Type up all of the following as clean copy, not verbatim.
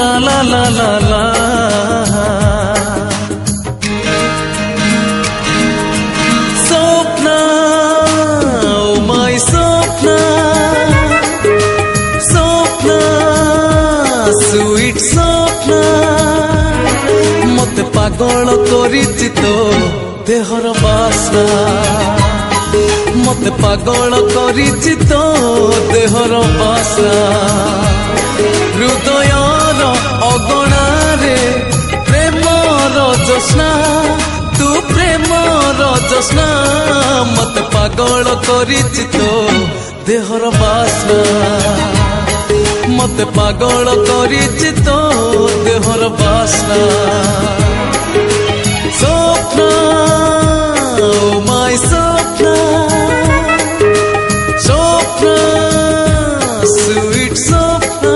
La la la la la. Sopna, oh my Sopna, Sopna, sweet Sopna. Mote pagol korichi to dehor basna. Mote pagol korichi to dehor basna. हृदयर अगणारे प्रेमर जोस्ना तू प्रेमर जोस्ना मत पागल करिछि तो देहर बासना मत पागल करिछि तो देहर बासना स्वप्न ओ माय स्वप्न स्वप्न स्वीट स्वप्न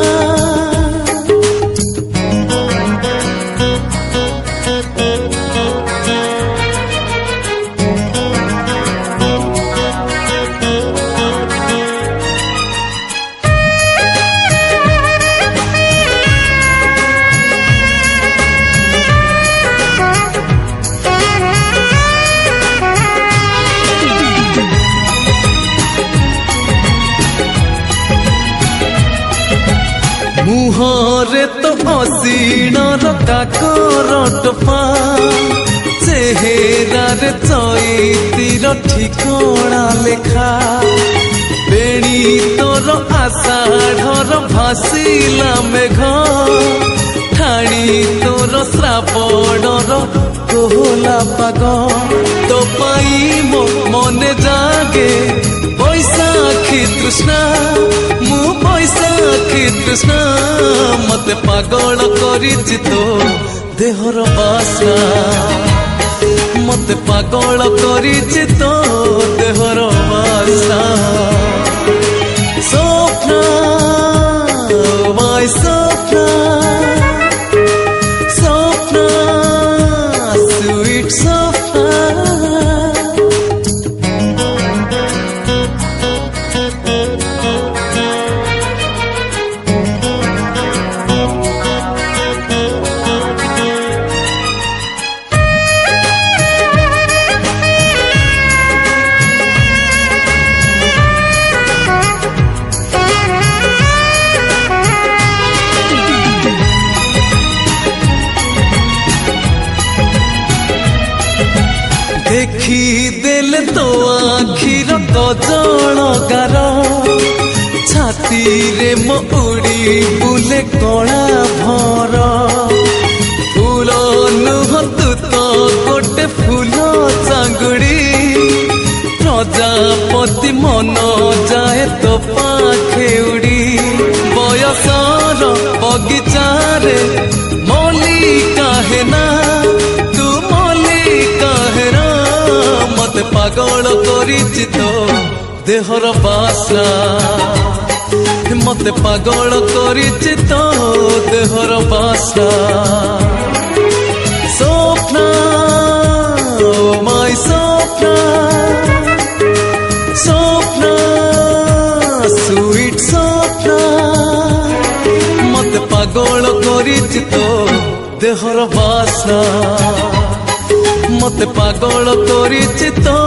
मुहरे तो असीणर काकर टपा चेहेरार चैतीर ठिकणा लेखा बेणी तोर आषाढ़र भासिला मेघ ठाणी तोर श्रावणर कोहला पाग तो पाई मो मने जागे बैसाखी तृष्णा मु बैसाखी तृष्णा मते पागल करिछि तो देहर बासना मते पागल करिछि तो देहर बासना स्वप्न माय स्वप्न स्वप्न स्वीट स्वप्न देखी देले तो आखिर कजल गार छाती रे मो उड़ी बुले कणा भर फूल नुह तू तो गोटे फूल चांगुड़ी प्रजापति मन जाए तो पाखे उड़ी बयसर बगीचारे मल्लिका है ना तू मल्लिका है ना मत पागल करिछि तो देहर बासना मत पागल करिछि तो देहर बासना स्वप्न ओ माय स्वप्न स्वप्न स्वीट स्वप्न मत पागल करिछि तो देहर बासना मते पागल करिछि तो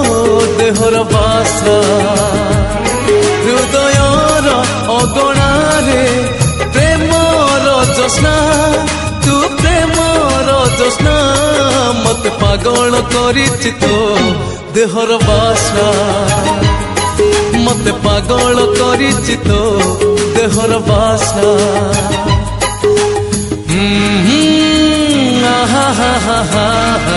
देहर बासना हृदयर अगणारे प्रेमर जोस्ना तू प्रेमर जोस्ना मते पागल करिछि तो देहर बासना मते पागल करिछि तो there बासना ha ha ha ha ha